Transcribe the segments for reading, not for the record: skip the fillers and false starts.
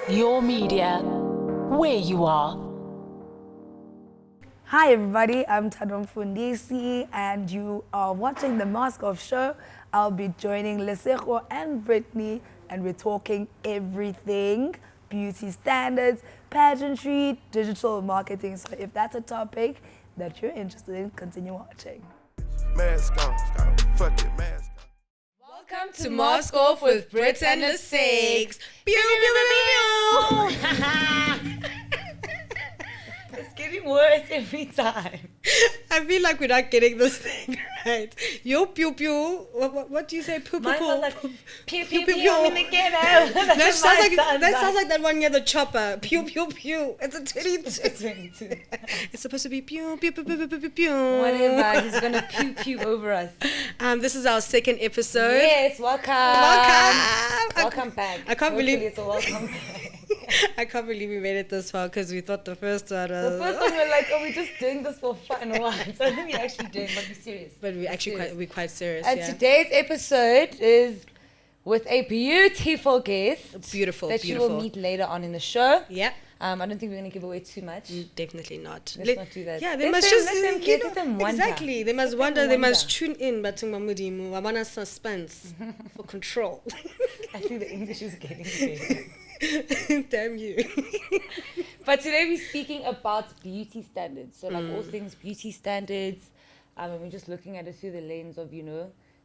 Your media, where you are. Hi everybody, I'm Thando Mfundisi and you are watching the Mask Off show. I'll be joining Lesegz and Brittany and we're talking everything, beauty standards, pageantry, digital marketing. So if that's a topic that you're interested in, continue watching. Mask on, fuck it, mask on. Welcome to Mask Off with Britt and Lesegz. Pew, pew, pew, pew, pew. It's getting worse every time. I feel like we're not getting this thing right. Yo, pew, pew. What do you say? Pew, pew, Mine pew. sounds like pew, pew, pew, pew, pew. I'm in the ghetto. That sounds like that one near the chopper. Pew, pew, pew. It's a 22. It's 22. It's supposed to be pew, pew, pew, pew, pew, pew, pew. Whatever, he's gonna pew pew over us. This is our second episode. Yes, welcome. Welcome back. I can't believe it's a welcome back. I can't believe we made it this far because we thought the first one was... The first one we're like, oh, we're just doing this for fun once. So then we're actually doing, but we're serious. But we're quite serious. And yeah. today's episode is with a beautiful guest. Beautiful. That you will meet later on in the show. Yeah. I don't think we're going to give away too much. Definitely not. Let's not do that. Yeah, they Let must them- just let them guess, let them wonder. Exactly. They must Let them wonder. They must wonder. tune in. But I want suspense for control. I see the English is getting better. Damn you. But today we're speaking about beauty standards. So like all things beauty standards. And we're just looking at it through the lens of,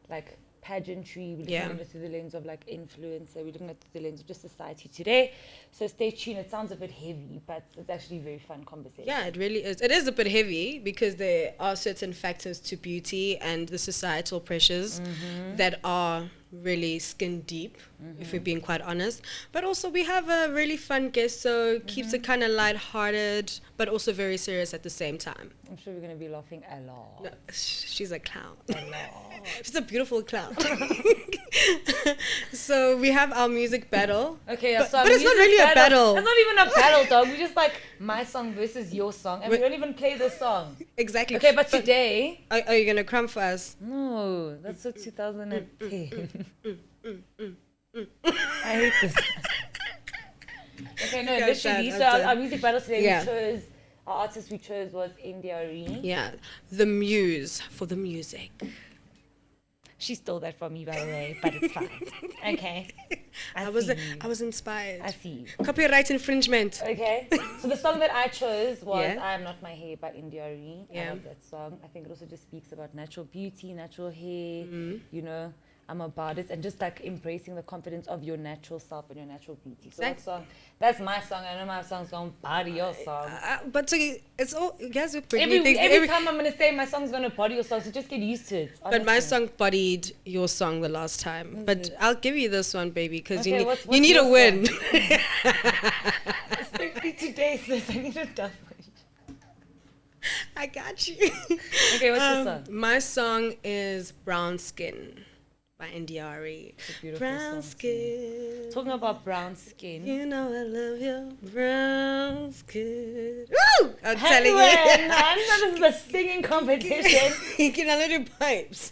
like pageantry. We're looking at it through the lens of like influencer. We're looking at it through the lens of just society today. So stay tuned. It sounds a bit heavy, but it's actually a very fun conversation. Yeah, it really is. It is a bit heavy because there are certain factors to beauty and the societal pressures that are really skin deep, if we're being quite honest. But also we have a really fun guest, so keeps it kind of lighthearted, but also very serious at the same time. I'm sure we're going to be laughing a lot. No, she's a clown. She's a beautiful clown. So we have our music battle. Okay, but, so but it's not really a battle. It's not even a battle, dog. We just like my song versus your song, and we don't even play the song. Exactly. Okay, but today... Are you going to crumb for us? No, that's so 2010. I hate this. Okay, no, literally. So our music battle today, we chose... Our artist we chose was NDRE. Yeah, the muse for the music. She stole that from me, by the way, but it's fine. Okay. I was inspired. I see you. Copyright infringement. Okay. So the song that I chose was Yeah. I Am Not My Hair by NDRE. I Yeah. love that song. I think it also just speaks about natural beauty, natural hair, I'm about it, and just like embracing the confidence of your natural self and your natural beauty. So that song, that's my song. I know my song's gonna body your song. But so it's all, you guys are pretty Every time I'm gonna say my song's gonna body your song, so just get used to it. But my honestly. song bodied your song the last time. But I'll give you this one, baby, because Okay, you what's need your a win. Especially today, sis. I need a double. I got you. Okay, what's your song? My song is Brown Skin by NDRE. It's a beautiful Brown song. skin. Talking about brown skin. You know I love your brown skin. Woo! I'm telling you. I'm not in the singing competition. You can only do pipes.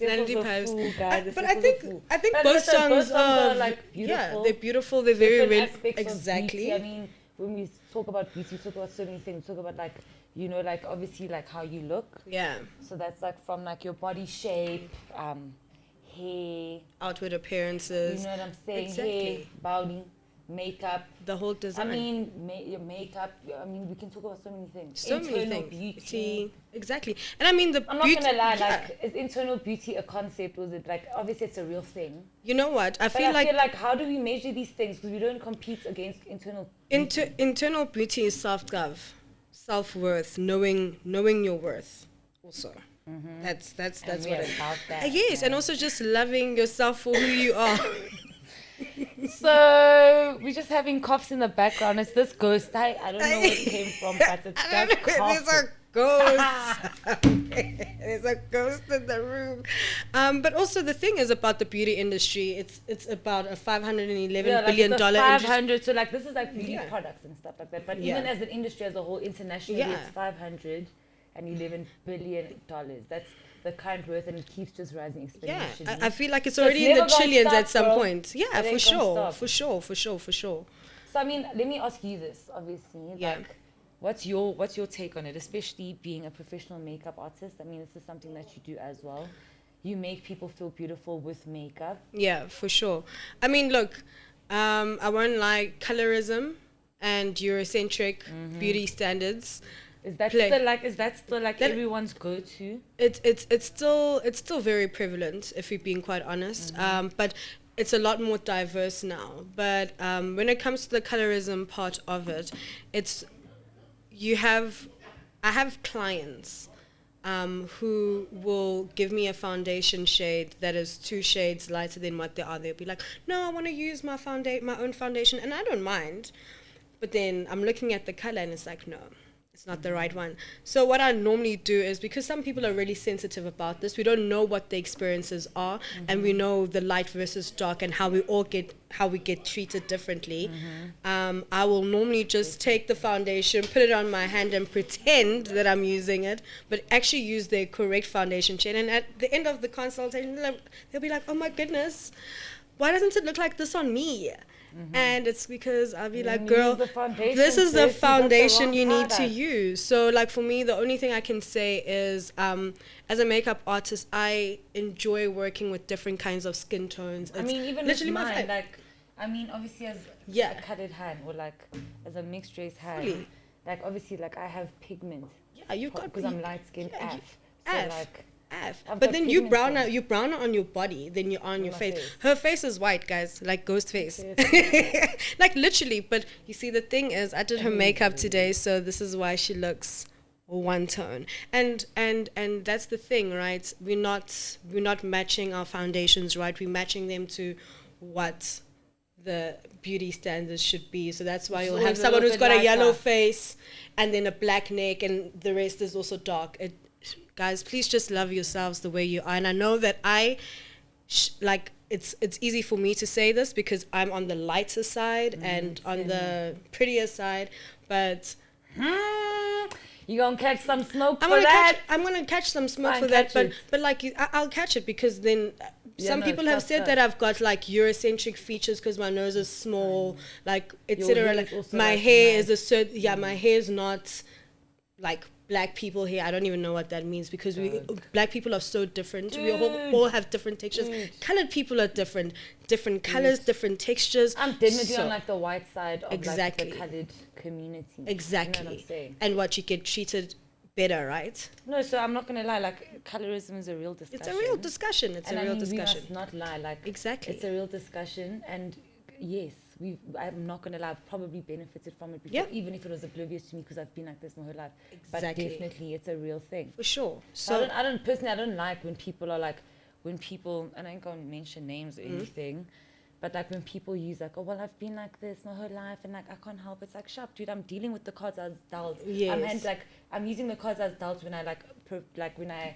Melody pipes. But I think both songs are like beautiful. Yeah, they're beautiful. They're very Different real. aspects of Exactly. beauty. I mean, when we talk about beauty, we talk about so many things. We talk about like, like obviously like how you look. Yeah. So that's like from like your body shape, hair. Outward appearances. You know what I'm saying? Exactly. Hair, body, makeup. The whole design. I mean, your makeup. I mean, we can talk about so many things. So many Internal things. beauty. Exactly. And I mean the I'm not beauty. gonna lie. yeah. Like, is internal beauty a concept? Was it like obviously it's a real thing? You know what? I But feel like how do we measure these things? Because we don't compete against internal. internal beauty is self-love, self-worth, knowing your worth. Also, that's And what we are it is. about that. Yes, and also just loving yourself for who you are. So we're just having coughs in the background. It's this ghost. I don't know where it came from, but it's I just don't know, there's a ghost. There's a ghost in the room. But also the thing is about the beauty industry. It's about a $511 billion it's a industry. 500. So like this is like beauty Yeah. products and stuff like that. But Yeah. even as an industry as a whole, internationally, Yeah. it's $511 billion. the current worth, and it keeps just rising Yeah, exponentially. I feel like it's So already in the never gonna trillions stop, at some bro. point. Yeah, It ain't for gonna sure, stop. for sure. So I mean, let me ask you this. Obviously, Yeah. like, what's your take on it? Especially being a professional makeup artist. I mean, this is something that you do as well. You make people feel beautiful with makeup. Yeah, for sure. I mean, look, I won't lie, colorism and Eurocentric beauty standards. Is that Play. still like That- everyone's go-to? It's still very prevalent, if we're being quite honest. But it's a lot more diverse now. But when it comes to the colorism part of it, I have clients who will give me a foundation shade that is 2 shades lighter than what they are. They'll be like, no, I want to use my own foundation, and I don't mind. But then I'm looking at the color and it's like, no, it's not the right one. So what I normally do is, because some people are really sensitive about this, we don't know what the experiences are, and we know the light versus dark and how we get treated differently. I will normally just take the foundation, put it on my hand and pretend that I'm using it, but actually use the correct foundation shade. And at the end of the consultation, they'll be like, oh my goodness, why doesn't it look like this on me? And it's because I'll be like, girl, this is the foundation you need to use. So like for me, the only thing I can say is, as a makeup artist, I enjoy working with different kinds of skin tones. I mean, even literally with my mine, vibe. like, I mean, obviously as Yeah. a colored hand or like as a mixed race hand, Fully. like obviously like I have pigment. Yeah, you've got, because I'm light skinned. yeah, AF. AF. So like I've But got then you pigment browner on your body than you are on your my face. face. Her face is white, guys, like ghost face. Like literally. But you see, the thing is, I did her makeup today, so this is why she looks one tone. And that's the thing, right? We're not matching our foundations right. We're matching them to what the beauty standards should be. So that's why you'll So have it's a someone little who's bit got a yellow lighter. face and then a black neck, and the rest is also dark. Guys, please just love yourselves the way you are. And I know that it's easy for me to say this because I'm on the lighter side and on the prettier side, but you gonna catch some smoke I'm for that? gonna catch some smoke Fine, for that, catch it. but I'll catch it because then some no, people have trust said her. that I've got like Eurocentric features because my nose is small, like Your etc. hair Like, is also, my like, hair nice. is a certain my hair is not like black people hair. I don't even know what that means because black people are so different. We all have different textures. Colored people are different colors, different textures. I'm definitely So- on like the white side of Exactly. like the colored community. exactly. You know what I'm saying? And what you get treated better, right? No, so I'm not gonna lie. Like colorism is a real discussion. It's a real discussion. It's and a real I mean, discussion. We must not lie. Like Exactly. it's a real discussion, and yes, I'm not gonna lie. I've probably benefited from it before, Yeah. even if it was oblivious to me because I've been like this my whole life. Exactly. But definitely, it's a real thing. For sure. So So I don't personally. I don't like when people are like, and I ain't gonna mention names or anything. But like when people use like, oh well, I've been like this my whole life and like I can't help it. It's like, shut up, dude. I'm dealing with the cards as dealt. Yes. I'm using the cards as dealt when I when I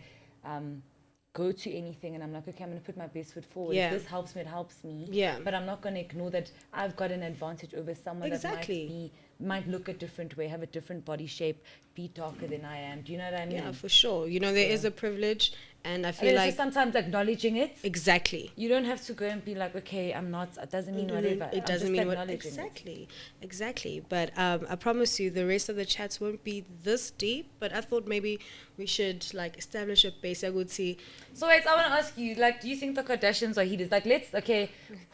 go to anything and I'm like, okay, I'm gonna put my best foot forward. Yeah. If this helps me, it helps me. Yeah. But I'm not gonna ignore that I've got an advantage over someone Exactly. that might look a different way, have a different body shape, be darker than I am. Do you know what I mean? yeah, for sure. You know, there is a privilege, and I And feel it's like just sometimes acknowledging it. exactly. You don't have to go and be like, okay, I'm not. It doesn't mean whatever. It doesn't I'm just mean what acknowledging it. exactly. But I promise you, the rest of the chats won't be this deep. But I thought maybe we should like establish a base. I would see. So wait, I want to ask you, like, do you think the Kardashians are heaters? Like,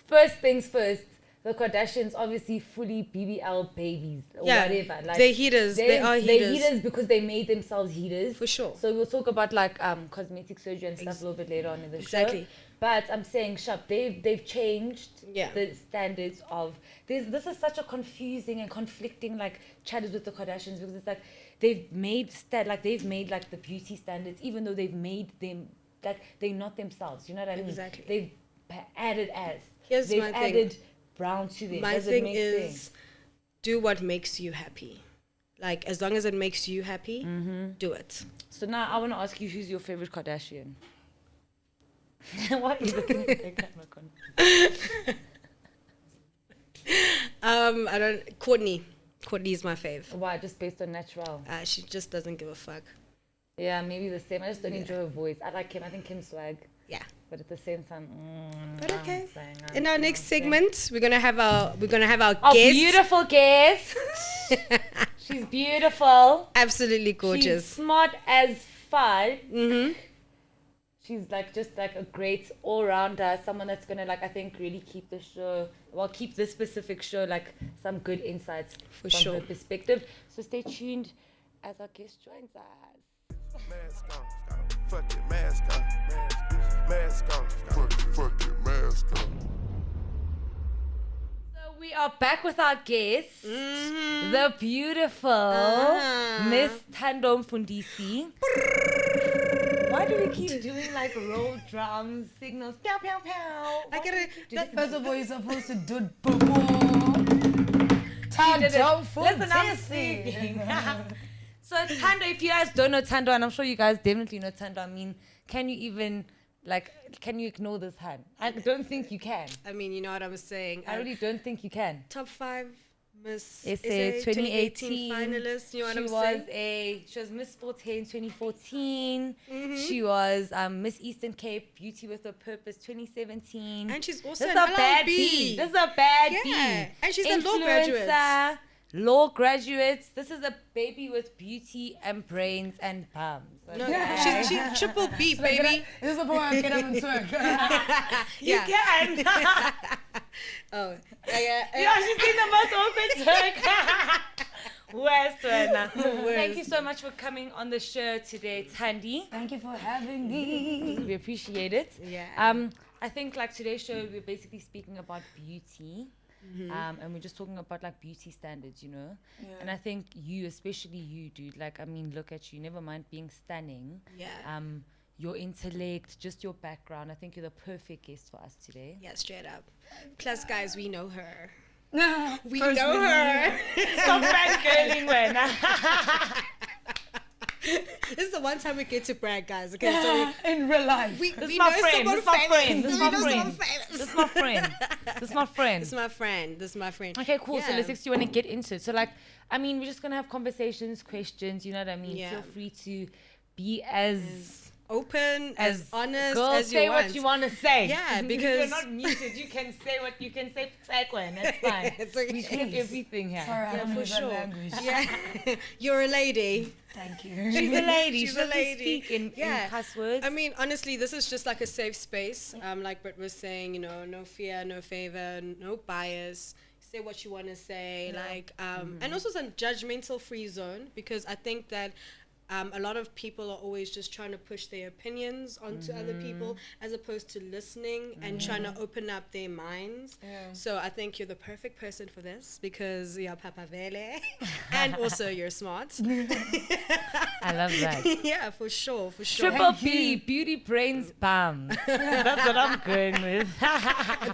first things first. The Kardashians obviously fully BBL babies or Yeah, whatever. Like they're heaters. They are They're heaters. heaters because they made themselves heaters. For sure. So we'll talk about like cosmetic surgery and stuff a little bit later on in the show. Exactly. But I'm saying, Shop, they've changed Yeah. the standards of this is such a confusing and conflicting like chatters with the Kardashians because it's like they've made like the beauty standards even though they've made them like they're not themselves. You know what I mean? Exactly. They've added Here's they've my thing. added brown to them. My Does it thing make is, sense? do what makes you happy. Like as long as it makes you happy, do it. So now I want to ask you, who's your favorite Kardashian? Why are you looking at the camera? I don't. Courtney is my fave. Why? Just based on natural. She just doesn't give a fuck. Yeah, maybe the same. I just don't enjoy her voice. I like Kim. I think Kim's swag. Yeah. But at the same time, But okay. I'm In our saying, next segment, we're gonna have our our guest. beautiful guest. She's beautiful. Absolutely She's gorgeous. smart as fuck. Mm-hmm. She's like just like a great all-rounder, someone that's gonna like I think really keep the show, keep this specific show like some good insights For from sure. her perspective. So stay tuned as our guest joins us. Mask on, fuck it, mask on, mask on, fuck it, mask on. So we are back with our guest, Mm-hmm. the beautiful Miss Thando Mfundisi. Why do we keep doing like roll drums, signals, pow pow pow? I get it. First of all, you're supposed to do it before. Thando Listen, I'm Mfundisi. speaking. So Thando, if you guys don't know Thando, and I'm sure you guys definitely know Thando, I mean, can you ignore this hand? I don't think you can. I mean, you know what I'm saying. I really don't think you can. Top 5 Miss SA SA 2018 finalist. You know what she I'm was saying? she was Miss Forte in 2014. Mm-hmm. She was Miss Eastern Cape Beauty with a Purpose 2017. And she's also This is an a bad LLB. B. This is a bad B. Yeah, and she's a law graduate. Influencer, law graduates. This is a baby with beauty and brains and bums. No, Okay? she's triple B, baby. This is the point I get up and twerk. You can. Oh, yeah. Yeah, she's doing the most awkward twerk. Worst one. Thank you so much for coming on the show today, Thandi. Thank you for having me. We appreciate it. Yeah. I think like today's show, we're basically speaking about beauty. And we're just talking about like beauty standards, you know. Yeah. And I think you, especially you, dude, like I mean, look at you. Never mind being stunning. Yeah. Your intellect, just your background. I think you're the perfect guest for us today. Yeah, straight up. Plus, guys, we know her. No, We know her. Stop fangirling, when. This is the one time we get to brag, guys. Okay, so in real life. we This is know my friend. someone This is my famous. friend. This is We my know someone friend. famous. This is my friend. This is my friend. This is my friend. This is my friend. Okay, cool. So Yeah. Lesegz, do you want to get into it? So like, I mean, we're just gonna have conversations, questions. You know what I mean? Yeah. Feel free to be as Open, as honest girl, as you say want. what you want to say. Yeah, If because- you're not muted, you can say what you can say. That's fine. It's okay. We clip everything here. Sorry, I Yeah, don't for use that sure. language. Yeah, you're a lady. Thank you. She's a lady. She's She a doesn't lady. speak in Yeah. cuss words. I mean, honestly, this is just like a safe space. Like Britt was saying, you know, no fear, no favor, no bias. Say what you want to say, like, and also some judgmental free zone, because I think that a lot of people are always just trying to push their opinions onto other people as opposed to listening and trying to open up their minds. Yeah. So I think you're the perfect person for this because you're Papa Vele and also you're smart. I love that. Yeah, for sure, for sure. Triple B, beauty brains bam. That's what I'm going with.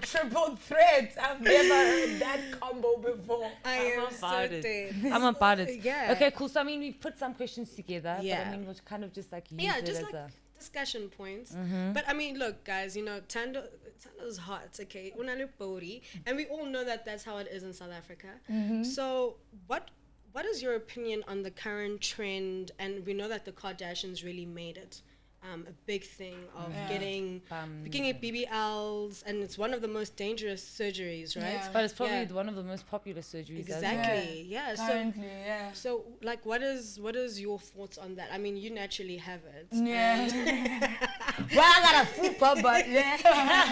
Triple threat. I've never heard that combo before. I am so about it. dead. I'm about it. Yeah. Okay, cool. So I mean, we've put some questions together. But Yeah. I mean, we'll kind of just like use Yeah, it just as like a. discussion points. But I mean, look, guys, you know, Tando's hot, okay? Unale Bori, and we all know that that's how it is in South Africa. So, what is your opinion on the current trend? And we know that the Kardashians really made it a big thing of getting BBLs, and it's one of the most dangerous surgeries, right? Yeah. But it's probably Yeah. one of the most popular surgeries. as well. Exactly. Yeah. Currently, yeah. So like, what is your thoughts on that? I mean, you naturally have it. Yeah. Well, I got a fupa, but yeah.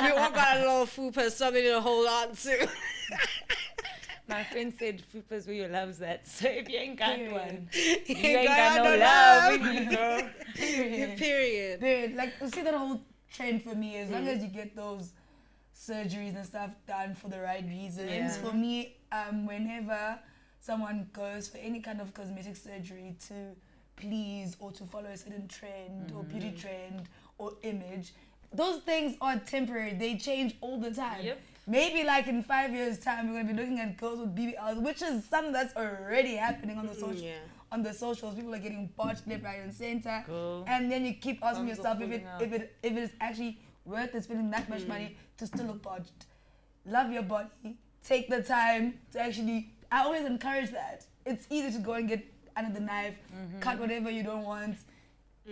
We all got a little fupa, something to hold on to. My friend said fupa's where your love's at. So if you ain't got Period. one, You you ain't got no love in you, girl. Period. Dude, like, you see that whole trend for me, as long as you get those surgeries and stuff done for the right reasons. Yeah. For me, whenever someone goes for any kind of cosmetic surgery to please or to follow a certain trend or beauty trend or image, those things are temporary. They change all the time. Yep. Maybe like in 5 years' time, we're gonna be looking at girls with BBLs, which is something that's already happening on the social. Yeah. On the socials, people are getting botched left, right, and center. Cool. And then you keep asking Thumbs yourself are if falling out. it is actually worth it spending that much money to still look botched. Love your body. Take the time to actually. I always encourage that. It's easy to go and get under the knife, cut whatever you don't want,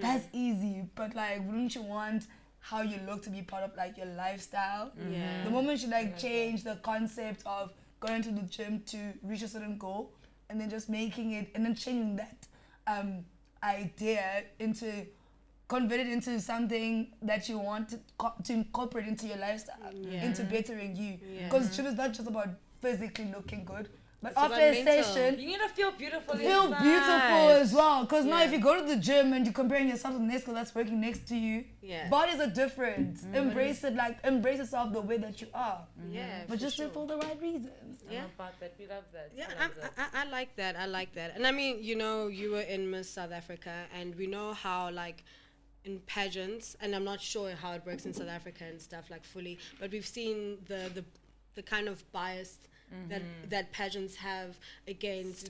That's easy. But like, wouldn't you want how you look to be part of like your lifestyle? Yeah. The moment you like change the concept of going to the gym to reach a certain goal, and then just making it, and then changing that idea into, convert it into something that you want to incorporate into your lifestyle, into bettering you. Because gym is not just about physically looking good, but It's after about a mental. session, You need to feel beautiful. feel inside. beautiful as well. Because now if you go to the gym and you're comparing yourself to the next girl that's working next to you, bodies are different. Embrace it, like embrace yourself the way that you are. Yeah, But for just do sure. it for the right reasons. I'm about that. We love that. Yeah, I love that. I like that. I like that. And I mean, you know, you were in Miss South Africa, and we know how, like, in pageants, and I'm not sure how it works in South Africa and stuff, like, fully, but we've seen the kind of bias that pageants have against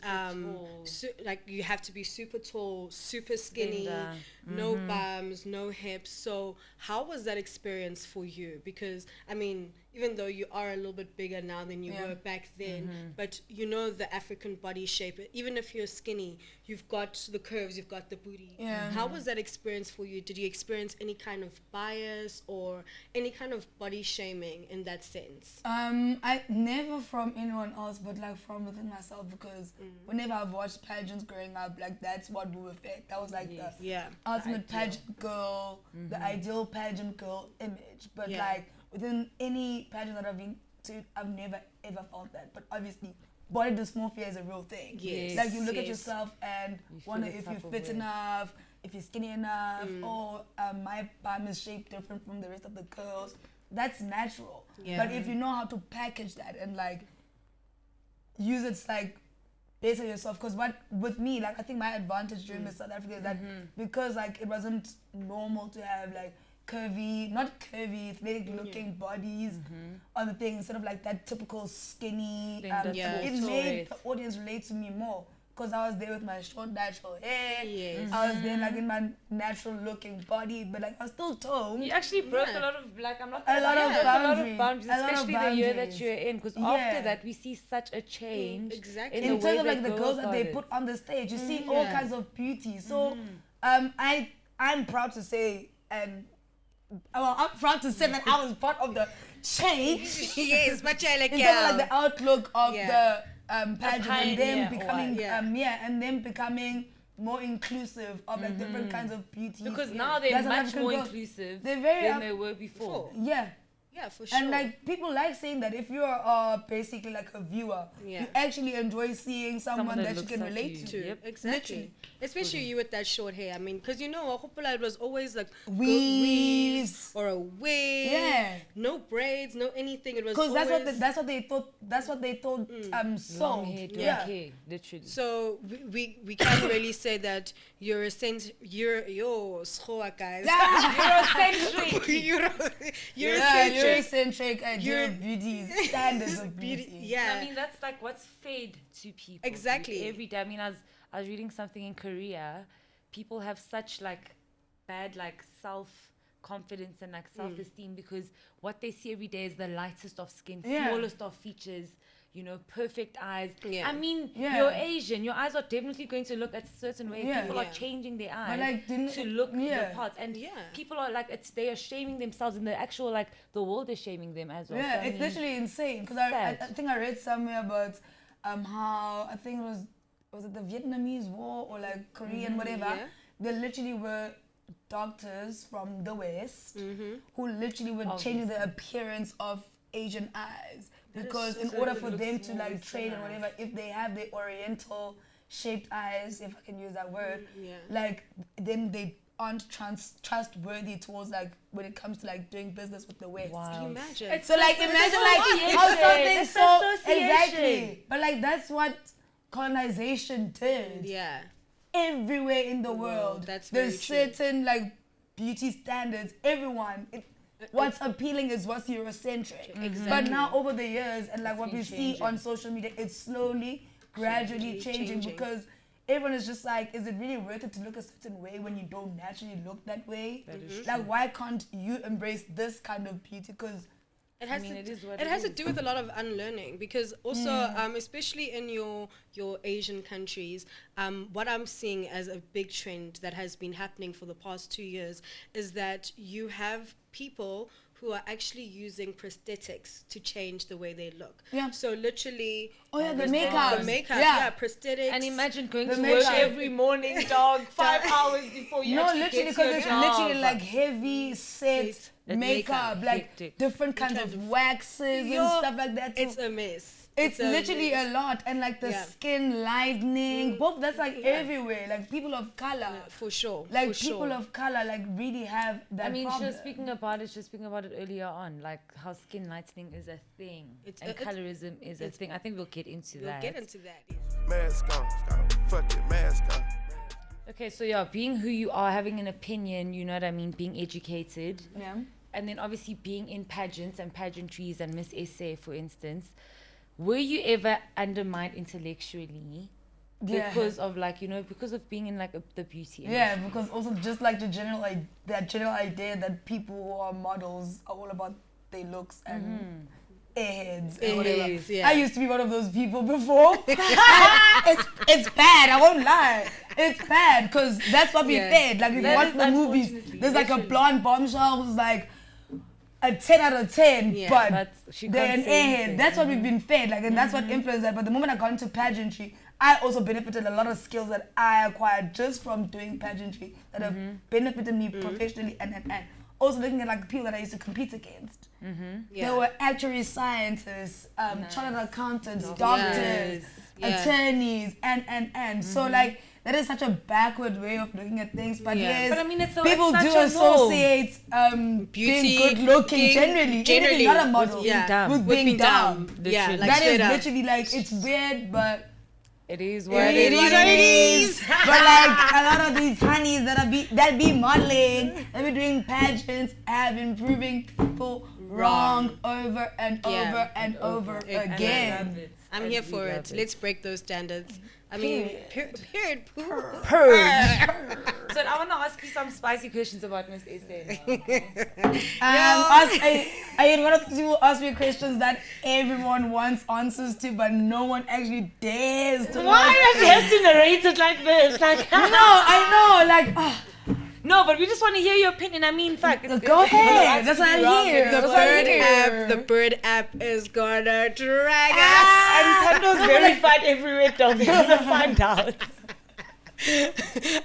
like you have to be super tall, super skinny, Slender. no bums, no hips. So how was that experience for you? Because I mean, even though you are a little bit bigger now than you were back then, but you know the African body shape, even if you're skinny, you've got the curves, you've got the booty. How was that experience for you? Did you experience any kind of bias or any kind of body shaming in that sense? I never from anyone else, but like from within myself, because whenever I've watched pageants growing up, like that's what we were fed. That was like the ultimate pageant girl, the ideal pageant girl image. But like within any pageant that I've been to, I've never ever felt that. But obviously, body dysmorphia is a real thing. Like you look at yourself and wonder if you're fit enough, if you're skinny enough, or my bum is shaped different from the rest of the girls. That's natural. But if you know how to package that and like use it to like better yourself, because what with me, like I think my advantage during Miss South Africa is that because like it wasn't normal to have like not curvy, athletic looking bodies on the thing, instead of like that typical skinny, it made the audience relate to me more. Because I was there with my short natural hair, I was there like in my natural looking body, but like I was still toned. You actually broke a lot of, like, I'm not A lot of boundaries. especially the year that you're in, because after that we see such a change. Exactly. In terms of like the girls that they put on the stage, you see all kinds of beauty. So I'm proud to say, and I'm proud to say that I was part of the change. Yes, but you're like, in terms of like the outlook of the pageant, and them becoming and them becoming more inclusive of like different kinds of beauty. Because now they're much more inclusive than they were before. Yeah, for sure. And like people like saying that if you're basically like a viewer, you actually enjoy seeing someone that you can relate to. Yep, exactly. Literally. Especially you with that short hair. I mean, because you know, it was always like Weaves or a wig. Yeah. No braids, no anything. It was because always that's what they thought. That's what they thought. Long hair, Yeah. literally. So we can't really say that you're a schoa guys. Eurocentric idea of beauty, standards of beauty. Yeah. I mean, that's like what's fed to people. Exactly. Every day. I mean, I was reading something in Korea. People have such like bad like self-confidence and like self-esteem because what they see every day is the lightest of skin, smallest of features, you know, perfect eyes. I mean, you're Asian. Your eyes are definitely going to look a certain way. People are changing their eyes to look the parts. And people are like, they are shaming themselves, and the actual, like, the world is shaming them as well. Yeah, so, it's literally insane. Because I think I read somewhere about how, I think was it the Vietnamese War or like Korean, whatever. Yeah. There literally were doctors from the West who literally were changing the appearance of Asian eyes. Because in order for them to like train and whatever, if they have the oriental shaped eyes, if I can use that word, like then they aren't trustworthy towards like when it comes to like doing business with the West. Wow. Imagine. So like imagine like how something so exactly. But like that's what colonization did. Yeah. Everywhere in the world, that's there's very true. certain like beauty standards. Everyone. What's appealing is what's Eurocentric. Exactly. But now over the years and like what we see on social media, it's slowly, gradually changing because everyone is just like, is it really worth it to look a certain way when you don't naturally look that way? Like, why can't you embrace this kind of beauty? Because It has, it is what it has to is. do with a lot of unlearning, because also, especially in your Asian countries, what I'm seeing as a big trend that has been happening for the past 2 years is that you have people who are actually using prosthetics to change the way they look. Yeah. So literally, Oh yeah, the the makeup. makeup, Yeah. prosthetics. And imagine going The to work makeup. every morning, dog, 5 hours before you No, actually literally, get to because your it's job. literally like heavy set It's makeup, like hectic. different kinds of waxes and Yo, stuff like that. It's a mess. It's a literally mess. a lot, and like the Yeah. skin lightening, both that's like everywhere. Like people of color, For sure. like for people sure. of color, like really have that I mean, she problem. was speaking about it earlier on, like how skin lightening is a thing and colorism is a thing. I think we'll get into We'll that. get into that. Mask on, fucking mask on. Okay, so yeah, being who you are, having an opinion, you know what I mean, being educated, Yeah. and then obviously being in pageants and pageantries and Miss SA, for instance. Were you ever undermined intellectually Yeah. because of like, you know, because of being in like the beauty industry? Yeah, because also just like the general idea that people who are models are all about their looks and airheads and whatever. Airheads, yeah. I used to be one of those people before. It's bad. I won't lie. It's bad because that's what we Yeah. fed. Like if you That watch is the movies, unfortunately, there's like a literally. blonde bombshell who's like a 10 out of 10, Yeah, but but she they're can't an say airhead. anything. That's what we've been fed, like, and that's what influenced that. But the moment I got into pageantry, I also benefited a lot of skills that I acquired just from doing pageantry that have benefited me professionally and. Also looking at like people that I used to compete against. Yeah. There were actuary scientists, chartered accountants, doctors, Yeah. attorneys, and. So like that is such a backward way of looking at things. But Yeah. yes, But I mean, it's so- people it's do such a norm. associate Beauty, being good looking generally, even if you're not a model, yeah, with being dumb. Yeah, Literally. like That is straight up. literally like it's weird, but It is what it is what it is. But like a lot of these honeys that be modeling, that be doing pageants, have been proving people wrong over and Yeah. over and over And I again. I'm here for it. Let's break those standards. I mean, period. So I want to ask you some spicy questions about Miss SA now. I one of the people ask me questions that everyone wants answers to, but no one actually dares to. Why does she have to narrate it like this? Like, No, I know, like. no, but we just want to hear your opinion. I mean, in fact, Go ahead. That's what I'm here. The That's what I'm bird here. app, the bird app is gonna drag us. and Thando's verified everywhere, dog. We're gonna find out.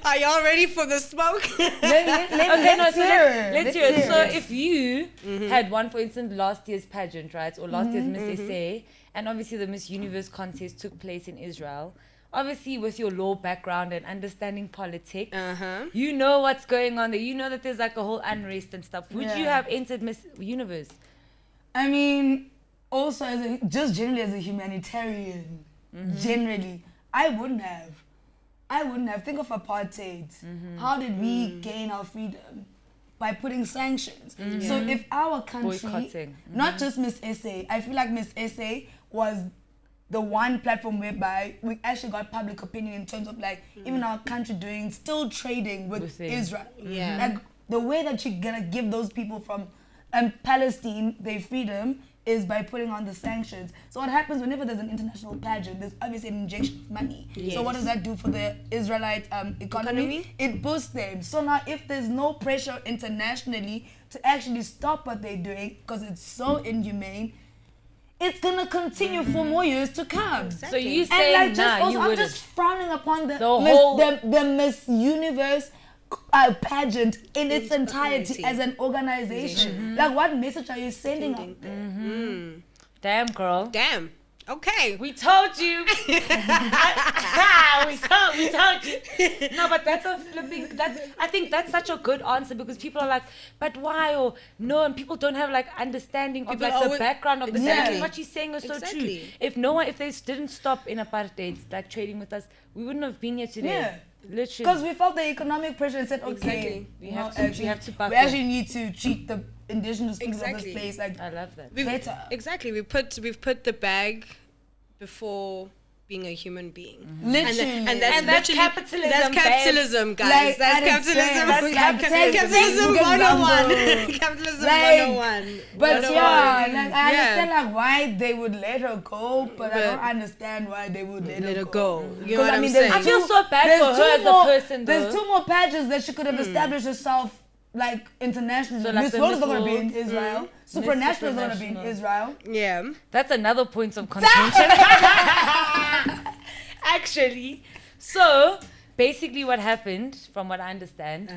Are y'all ready for the smoke? Let's hear it. Let's hear it. So if you had won, for instance, last year's pageant, right, or last year's Miss SA, and obviously the Miss Universe contest took place in Israel, obviously with your law background and understanding politics, you know what's going on there. You know that there's like a whole unrest and stuff. Would you Yeah. have entered Miss Universe? I mean, also just generally as a humanitarian, generally, I wouldn't have. Think of apartheid. How did we gain our freedom? By putting sanctions. So if our country, Boycotting. not just Miss SA, I feel like Miss SA was the one platform whereby we actually got public opinion in terms of like even our country still trading with Israel. Yeah. Like the way that you're gonna give those people from Palestine their freedom is by putting on the sanctions. So what happens whenever there's an international pageant, there's obviously an injection of money. So what does that do for the Israelite economy? It boosts them. So now if there's no pressure internationally to actually stop what they're doing because it's so inhumane, it's gonna continue for more years to come. So you And saying like just nah, also, you I'm wouldn't. just frowning upon the whole- Miss Universe pageant in its entirety as an organization. Like, what message are you sending out there? Damn, girl. Damn. Okay. We told you. we told you. No, but that's a flipping. I think that's such a good answer because people are like, but why? Or no, and people don't have like understanding of People like the always- background of the Exactly. country. What she's saying is so true. Exactly. If they didn't stop in apartheid, like trading with us, we wouldn't have been here today. Yeah. Literally. Because we felt the economic pressure and said, okay, Exactly. We have to we buckle. actually need to treat the indigenous people of Exactly. this place like I love that. We've- better. Exactly. We've put the bag before being a human being. Literally. And that's that's literally- capitalism, That's capitalism, guys. Like, that's at its capitalism. best, Capitalism like, 101. Capitalism Like, 101. But 101. yeah, like I understand like why they would let her go, but I don't understand why they would let her go. You Because know what I I'm mean, saying? I feel so bad there's for her two as more- a person, though. There's 2 more pageants that she could have established herself like internationally. So, like, Miss the World is Miss not going to be in World, Israel. Supranational is not going to be in Supranational. Israel. Yeah. That's another point of contention. Actually. So, basically what happened, from what I understand,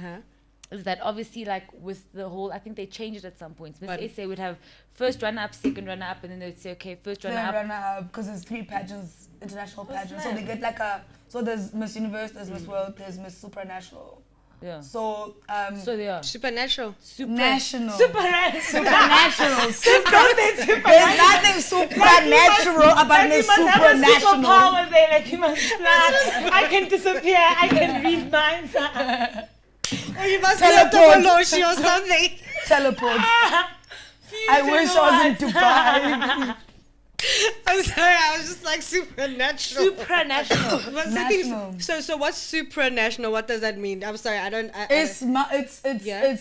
is that obviously like with the whole, I think they changed it at some points. Miss SA would have first runner-up, second runner-up, and then they would say, okay, first runner-up. Because there's 3 pageants, international pageants. So snap. they get like so there's Miss Universe, there's Miss World, there's Miss Supranational. Yeah. So, So they are. Supernatural. national. Supernatural. There's nothing supernatural about Miss Supranational. Superpower there, like you must fly. I can disappear. I can read minds. Or you must Teleport. be a Loshi or something. Teleport. I wish I was in Dubai. I'm sorry, I was just like supernatural. Supranational. What's the National. thing? So what's supranational? What does that mean? I'm sorry, I don't. It's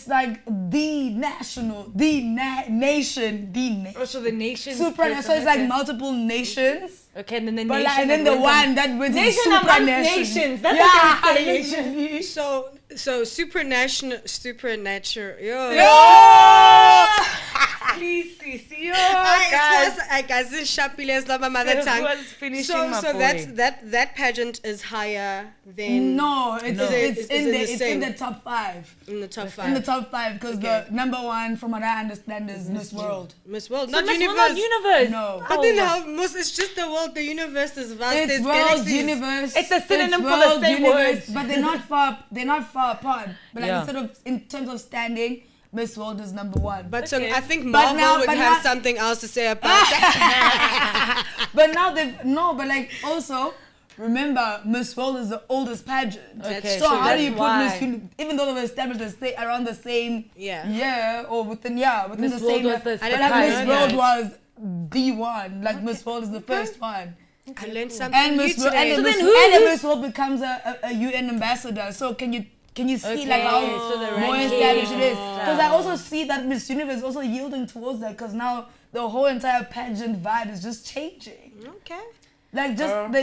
like the national, the nation, Also the nations. supranational. So it's like multiple nations. Okay, and then the But nation. like, and then the one that wins is Nation amongst supranational. nations. That's Yeah, what they say. literally. So supernatural. Yo. Please, see. I guys, this Shapile is not my mother Who tongue. was finishing So my boy? that pageant is higher than No, it's Is it in the top 5. in the top 5. In the top 5, because the number 1, from what I understand, is Miss World. Miss World, So not Miss universe. World, not universe. No. But then how most? It's just the world. The universe is vast. It's There's world, galaxies. universe. It's a synonym it's for the world, same universe, word. but they're not far apart. But like Yeah. instead of in terms of standing, Miss World is number 1. But so Okay. I think But Marvel now- would but have now- something else to say about that. But now but like also remember Miss World is the oldest pageant. Okay, so so how do you that's put why. Miss even though they were established around the same Yeah. year or within Miss the World same was the but I like didn't Miss know World that. was the one. Like Miss World is the first one. I learned something And new Miss World today. and then Miss World becomes a UN ambassador. So can you see like Okay, how so the more ranking established it is? and Because I stuff. also see that Miss Universe is also yielding towards that, because now the whole entire pageant vibe is just changing. Okay. Like just the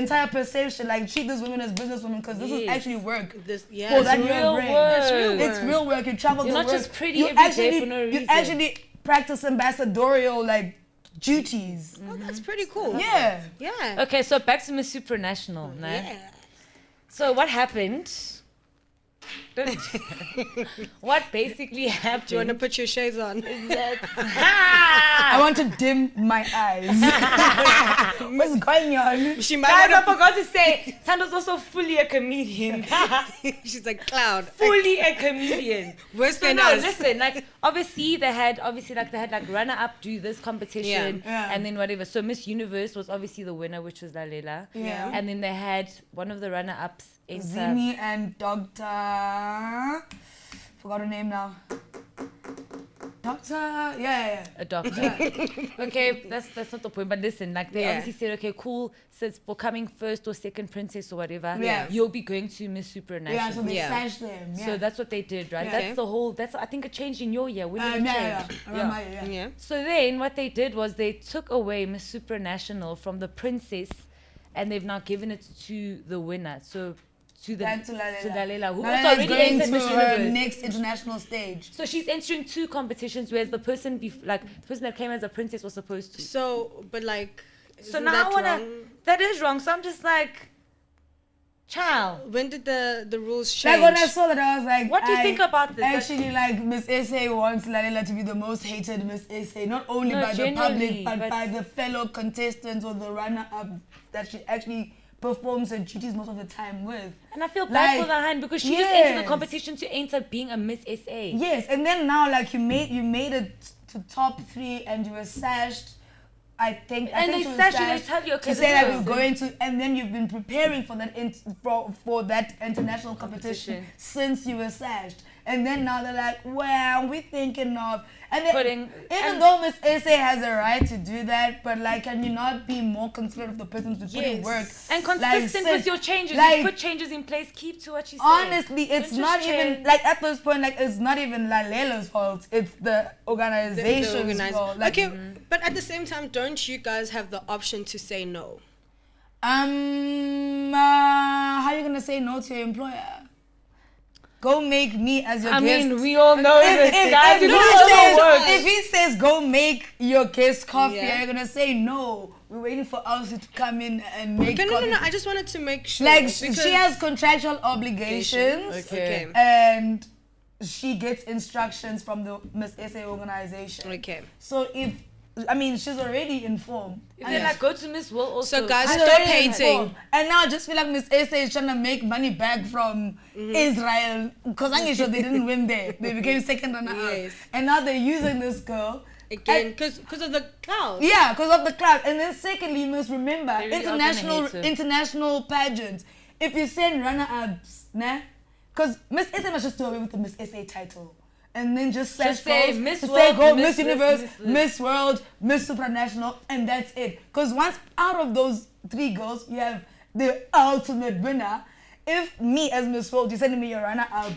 entire perception, like treat these women as businesswomen, because this is Yes. actually work. This For yeah. that real your brain. work. It's real work. It's real work. You travel You're the not work. just pretty you every day actually, for no You reason. actually practice ambassadorial like duties. Oh, that's pretty cool. Yeah. Yeah. Okay, so back to Miss Supranational. Nah? Yeah. So what happened? What basically happened? Do you want to put your shades on? I want to dim my eyes. What's going on? She might Guys, I want forgot to say, Thando's also fully a comedian. to. She's a clown. Fully a comedian. Worse So than no, us. listen, like obviously they had like runner up do this competition Yeah. and then whatever. So Miss Universe was obviously the winner, which was Lalela. Yeah. And then they had one of the runner ups enter. Zimi and Dr. Forgot her name now. Doctor. Yeah. A doctor. Okay, that's not the point. But listen, like they Yeah. obviously said, okay, cool. Since for coming first or second princess or whatever, Yeah. you'll be going to Miss Supranational. Yeah, so they Yeah. slashed them. Yeah. So that's what they did, right? Yeah. That's the whole. That's I think it changed in your year. When did it yeah. change? Around my year, yeah. Yeah. So then what they did was they took away Miss Supranational from the princess, and they've now given it to the winner. So to the Back to Lalela. Lalela, who Lalela also is already going entered to Miss her Universe. next international stage. So she's entering 2 competitions, whereas the person the person that came as a princess was supposed to. So, but like, So isn't now that I wanna. wrong? That is wrong. So I'm just like, child. When did the rules Like change? when I saw that, I was like, What do you think about this? Actually, like Miss SA wants Lalela to be the most hated Miss SA, not only No, by the genuinely, public, but but- by the fellow contestants or the runner-up that she actually performs her duties most of the time with. And I feel bad Like, for the hand because she just entered the yes. competition to enter being a Miss SA. Yes, and then now like you made it to top 3 and you were sashed. I think And she they was sash you, they sashed tell you, okay, to this say that we're person- going to, and then you've been preparing for that for that international competition Competition. since you were sashed. And then now they're like, well, we're thinking of, and then, even and- though Miss SA has a right to do that, but like, can you not be more considerate of the person who's putting work? And consistent Like, with your changes. like, you put changes in place, keep to what you say. honestly, it's Don't not just even, change. like, at this point, like, it's not even Lalelo's fault. It's the organization's fault. Like, okay, but at the same time, don't you guys have the option to say no? how are you gonna say no to your employer? Go make me as your I guest. mean, we all know this, guys. If he says go make your guest coffee, Yeah. you're gonna say no. We're waiting for Elsie to come in and make Okay, coffee. no. I just wanted to make sure. Like because she has contractual obligations, Okay. and she gets instructions from the Miss SA organization. Okay. So she's already informed. If they're like, go to Miss Will also. So guys, She's stop already hating. informed. And now I just feel like Miss SA is trying to make money back from Israel, because I'm sure they didn't win there. They became second runner Yes. up. And now they're using this girl. Again, And- because of the cloud. Yeah, because of the crowd. And then secondly, you must remember, They really are gonna hate her. international pageants. If you send runner-ups, because Miss SA must just do away with the Miss SA title. And then just Just say say Miss Miss World, World, Miss Miss this, Universe, Miss this. Miss World, Miss Supranational, and that's it. Because once out of those 3 girls, you have the ultimate winner. If me as Miss World, you're sending me your runner-up,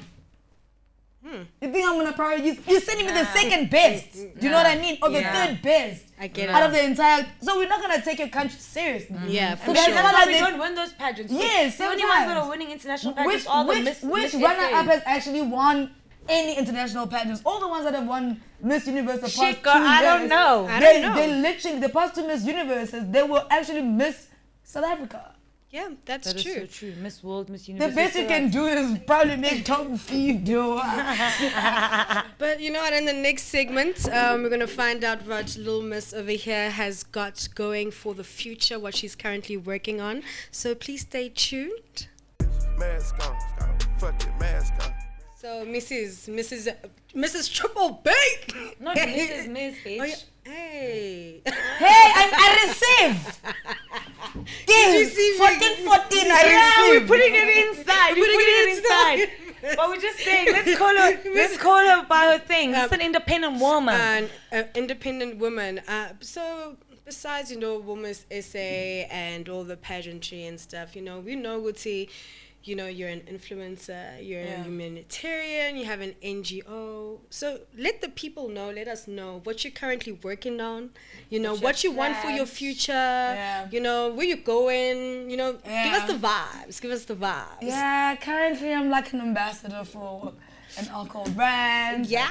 you think I'm gonna prioritize? You're sending me the second best. Do you know what I mean? Or the third best. I get it. Out of the entire, so we're not gonna take your country seriously. Yeah, for So that's sure. not That's like why we they- don't win those pageants. Yes, the only ones that sometimes. are winning international pageants are the Miss Which Miss runner-up SAs. has actually won any international pageants? All the ones that have won Miss Universe the past Shit, 2 girl, I don't years, know. I They, don't know. they literally, the past 2 Miss Universes, they were actually Miss South Africa. Yeah, that's That is true. so true. Miss World, Miss The Universe. best you can do is probably make Tom feed you. But you know what? In the next segment, we're gonna find out what Little Miss over here has got going for the future, what she's currently working on. So please stay tuned. Mask on, fucking mask on. So Mrs. Triple B. Not Mrs. Miss, bitch. Oh, yeah. Hey. Hey, I receive. Did you see me? 14, I Yeah, receive. we're putting it inside. We're putting it inside. But we're just saying, let's call her by her thing. She's an independent woman. An independent woman. So besides, Women's SA and all the pageantry and stuff, we know Guti, you're an influencer, you're a humanitarian, you have an NGO. So let the people know, let us know what you're currently working on, what you want for your future, where you're going, give us the vibes, Yeah, currently I'm like an ambassador for an alcohol brand. Yeah.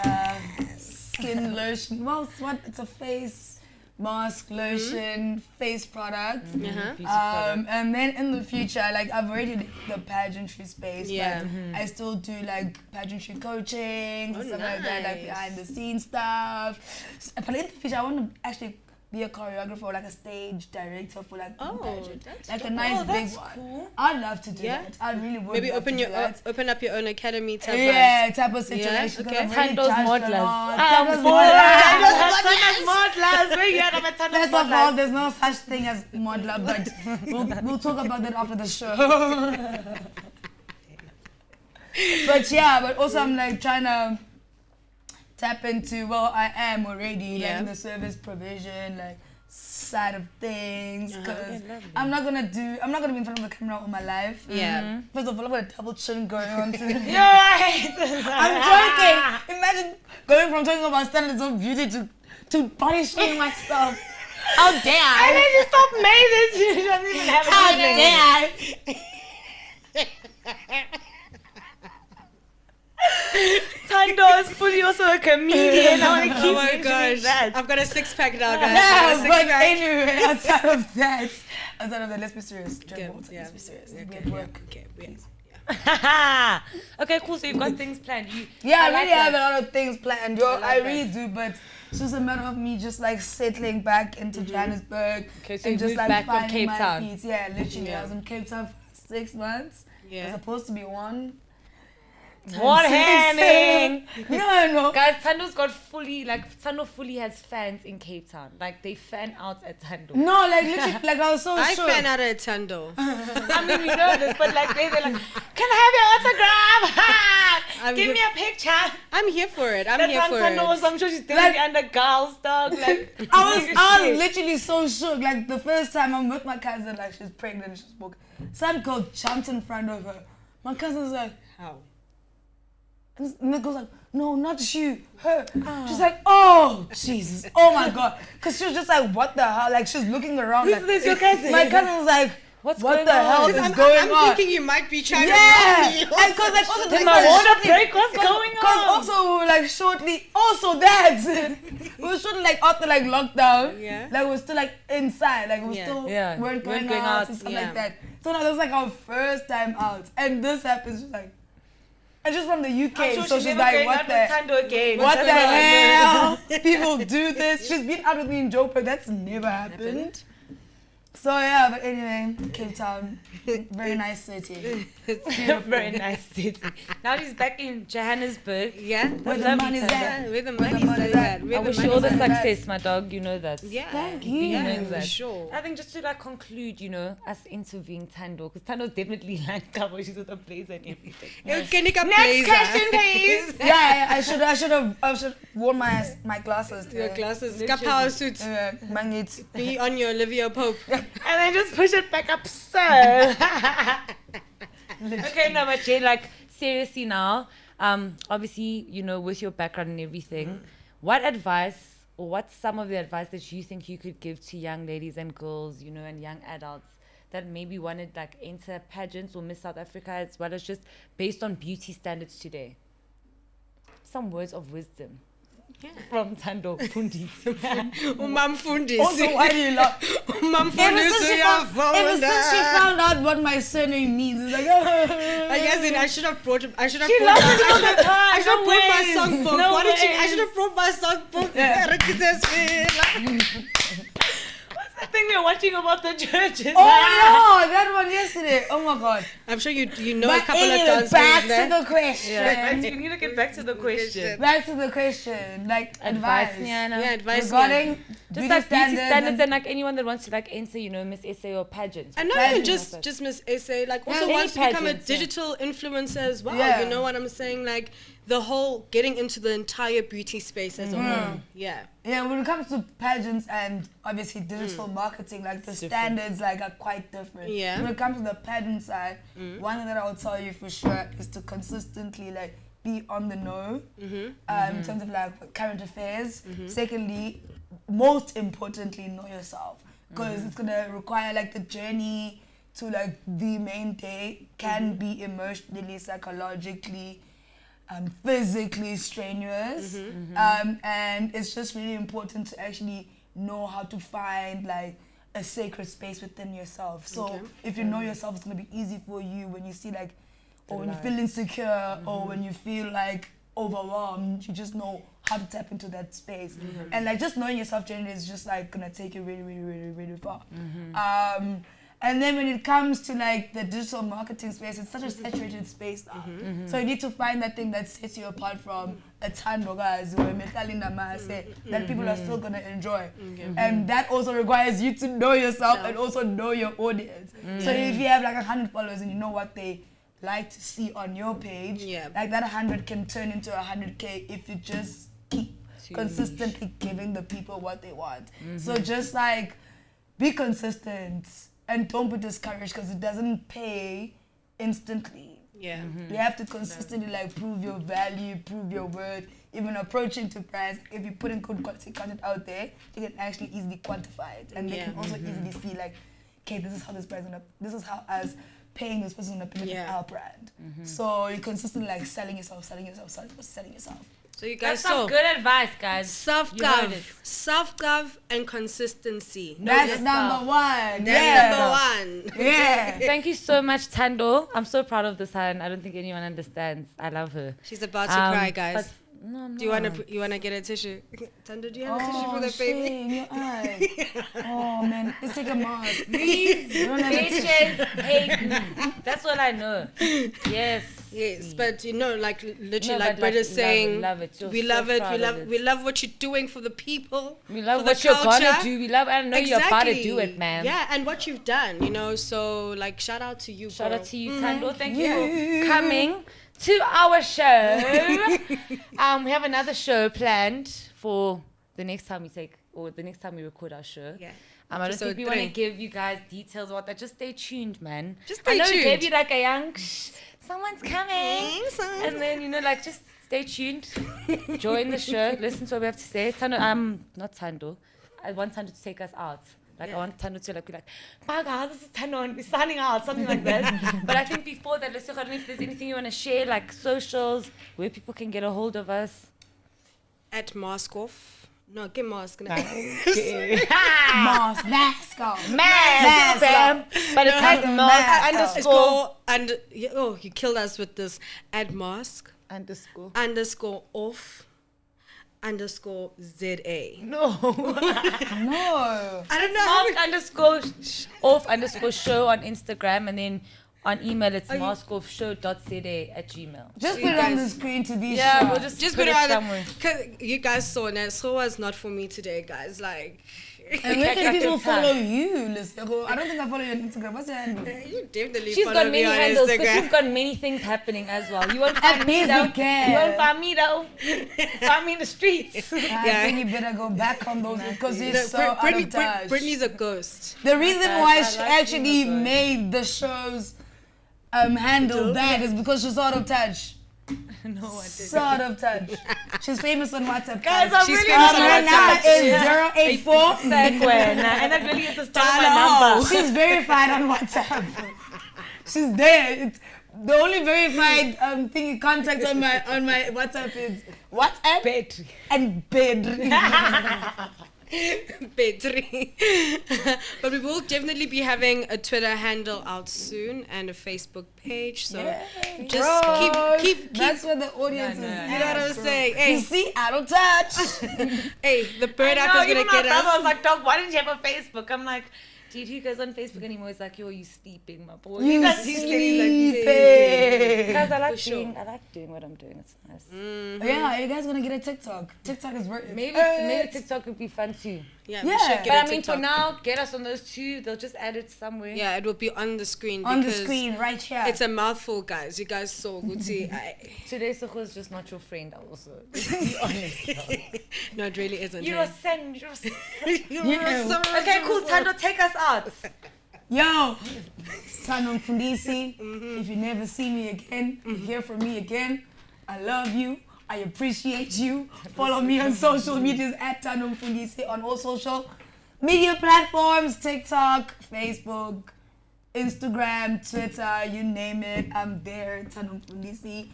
And skin lotion. Well, it's a face mask, lotion, face product. And then in the future, like I've already did the pageantry space, but I still do like pageantry coaching, stuff like that, like behind the scenes stuff. But in the future, I want to actually be a choreographer or like a stage director for like a pageant. Like a nice big one. Cool. I'd love to do that. I really would. Maybe love to do that. open up your own academy type. Type of situation. okay. Thando's modelers. Thando's modelers. Where you at? I'm at First of all, there's no such thing as modeler, but we'll talk about that after the show. But also I'm like trying to tap into, I am already like in the service provision, like side of things, because I'm not gonna be in front of the camera all my life. First of all, I've got a double chin going on today. You're right. I'm joking. Imagine going from talking about standards of beauty to body shaming myself. How dare I? And then you stop made it. She doesn't even have a How good name. dare I? Thando is fully also a comedian. I want to keep Oh my mentioning gosh. that. I've got a 6-pack now, guys. I've got a Yeah, but six-pack. anyway, outside of that, let's be serious. Yeah, Let's be serious. Okay, We have work. Okay, cool. So you've got things planned. I like really have a that. lot of things planned. I really do, but it's just a matter of me just like settling back into Johannesburg. Okay, so and you just moved like back from finding Cape my Town. feet. Yeah, literally. I was in Cape Town for 6 months. Yeah. It was supposed to be 1. What happening? No. Guys, Thando's got Thando fully has fans in Cape Town. Like, they fan out at Thando. No, like literally, like I was so I shook. fan out at Thando. I mean, we know this, but like, they're like, can I have your autograph? Give me a picture. I'm here for it. I'm That's here on for Thando, it. so I'm sure she's definitely under girls, dog. Like, I was literally so shook. Like the first time I'm with my cousin, like she's pregnant, she's spoke. Some girl jumped in front of her. My cousin's like, How? and the girl's like, no, not you, her. She's like, oh, Jesus, oh my God. Because she was just like, what the hell? Like, she's looking around. who's Like, this, your cousin? my cousin was like, What's what going the on? hell is I'm going on? thinking you might be trying Yeah, to rob me. and because like also Did my water break? What's going Because on? also we were like shortly, also that we were shortly like after like lockdown, Yeah. like we were still like inside, like we Yeah. still Yeah. weren't going going out out, and stuff yeah. like that. So now that was like our first time out, and this happens just like, and just from the UK, I'm sure so she's never like, going what out the. with Thando again. What the What's going on? hell? People do this. She's been out with me in Joburg. That's never happened. So yeah, but anyway, Cape Town, very nice city. Very nice city. Now she's back in Johannesburg. Yeah. Where I the love money's you, Thando. at. Where the Where the money's money's at. at. Where I the wish you all the money's at. success, my dog. You know that. Yeah. Thank you. Yeah, You know for that. sure. I think just to like conclude, you know, us interviewing Thando, because Thando's definitely like cover. She's with a blazer and everything. Next question, please. Yeah, I should have worn my glasses. Your today. glasses. Ka power suit. Mangit. Be on your Olivia Pope. And then just push it back up, so. Okay, no, but Jane, like, seriously now, obviously, you know, with your background and everything, what advice or what's some of the advice that you think you could give to young ladies and girls, you know, and young adults that maybe wanted like enter pageants or Miss South Africa, as well as just based on beauty standards today? Some words of wisdom. Yeah. From Thando Mfundisi. Mfundisi. Also, why do you laugh? Mfundisi Ever since she found out what my surname means, it's like, I guess I should have brought. I should have She brought. loves it all the time. I should have No brought my ways. songbook. No Why did you? I ways. should have brought my songbook. What's the thing we're watching about the churches? oh no, that one yesterday. Oh my God. I'm sure you know But a couple of anyway, dance back moves there. to the question. Yeah, we need to get back to the question. Back to the question. Like advice. Niana. Yeah, advice. Regarding Just beauty like beauty standards and and like anyone that wants to like enter, you know, Miss SA or pageants. And not even Pageants. just Miss Essay, like also any wants to become a pageants, yeah. digital influencer as well. Yeah. You know what I'm saying? Like the whole getting into the entire beauty space as a whole. Yeah. Yeah, when it comes to pageants and obviously digital marketing, like the standards like are quite different. Yeah. When it comes to the pageant side, one thing that I would tell you for sure is to consistently like be on the know in terms of like current affairs. Secondly, most importantly, know yourself, because it's gonna require like the journey to like the main day can be emotionally, psychologically, physically strenuous, and it's just really important to actually know how to find like a sacred space within yourself. So if you know yourself, it's gonna be easy for you when you see like, or when you feel insecure, or when you feel like overwhelmed, you just know how to tap into that space. And like just knowing yourself generally is just like gonna take you really, really, really, really far. And then when it comes to like the digital marketing space, it's such a saturated space now. So you need to find that thing that sets you apart from a Thando guys or a Mechalinda Maase that people are still gonna enjoy. And that also requires you to know yourself and also know your audience. So if you have like 100 followers and you know what they like to see on your page, like that 100 can turn into 100K if you just keep consistently giving the people what they want. So just like be consistent and don't be discouraged, because it doesn't pay instantly. Yeah. You have to consistently like prove your value, prove your worth, even approaching to brands. If you put in good quality content out there, you can actually easily quantify it, and they can also easily see like, okay, this is how this brand's gonna, this is how us paying this person gonna benefit our brand. So you consistently like selling yourself. So you That's guys some good advice, guys. You heard it. Self-gov and consistency. That's number one. That's number one. Yeah. Thank you so much, Thando. I'm so proud of this hand. I don't think anyone understands. I love her. She's about to cry, guys. But No, I'm Do you not. wanna get a tissue? Thando, do you have a tissue for the shame, baby? your eye. Oh man, let's take a mask. Please. You don't have a tissue. Bitches hate me. That's all I know. Yes. Yes, but like literally, No, like but, Britt is love saying, it, love it. You're we so love it, proud of it. we love what you're doing for the people. We love for what the you're culture. gonna do. We love. I know you're about to do it, man. Yeah, and what you've done, So like, shout out to you. Shout girl. out to you, Thando. Thank you for coming to our show. We have another show planned for the next time we record our show. Yeah. I don't Episode think we want to 3. give you guys details about that. Just stay tuned, man. Just I stay know we gave tuned. you like a young, someone's coming. And then, just stay tuned. Join the show. Listen to what we have to say. Thando, not Thando. I want Thando to take us out. Like, I want Thando to be like, bye guys, this is Thando and we're signing out, something like that. But I think before that, let's I don't know if there's anything you want to share, like socials, where people can get a hold of us. At mask off. No, get mask. No. Mask off. Mask, fam. But it's at mask Underscore and you killed us with this. Add mask underscore off _ ZA. no. No. I don't know. Mask _off _show on Instagram, and then on email it's maskoffshow.za@gmail. Just So put you it on the guys- screen to these Yeah, shots. we'll just Just put put it it somewhere. Cause you guys saw that. So was not for me today, guys. Like, And where can Like people a time. follow you, Lesegz? I don't think I follow you on Instagram. What's your handle? you definitely She's follow got me many on handles because Instagram. she's got many things happening as well. You won't find me busy though. girl. You won't find me though. Find me in the streets. I think you better go back on those because you're No, so out of touch. Brittany's a ghost. The reason I why like she being actually a ghost. made the show's handle that is because she's out of touch. No, I didn't. Sort of touch. She's famous on WhatsApp. Guys, I'm She's really famous on her WhatsApp. number is 084. and that really is the start of my number. She's verified on WhatsApp. She's there. It's the only verified contact on my WhatsApp is WhatsApp Bet. and bed. Petri. But we will definitely be having a Twitter handle out soon and a Facebook page. So just keep. That's where the audience No, is. no, You know what I'm saying? You Hey, see, out of touch. hey, the bird app No, is gonna even get my brother us. was like, dog, why didn't you have a Facebook? I'm like, dude, who goes on Facebook anymore? He's like, yo, you sleeping, my boy. You guys sleeping. Guys, I For sure. like doing what I'm doing. It's nice. Yeah, are you guys gonna get a TikTok? TikTok is working. Maybe TikTok would be fun too. Yeah, Yeah. we should But get a I mean, for TikTok. now, get us on those two. They'll just add it somewhere. Yeah, it will be on the screen. On the because screen, right here. It's a mouthful, guys. You guys saw Gucci. Today, Soko is just not your friend. Also, to be honest. No, it really isn't. You're a sen. You're a sen. Yeah. Okay, cool. Thando, take us out. Yo, Thando Mfundisi. If you never see me again, you hear from me again. I love you. I appreciate you. Follow me on social medias at Thando Mfundisi on all social media platforms: TikTok, Facebook, Instagram, Twitter, you name it. I'm there. Thando Mfundisi.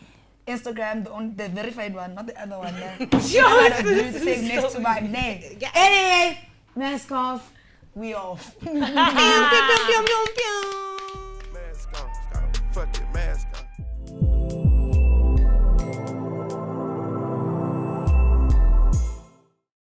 Instagram, the verified one, not the other one. Yeah. Blue tick next to my name. Anyway, mask off. We off. Pew, pew, pew, pew, pew, pew.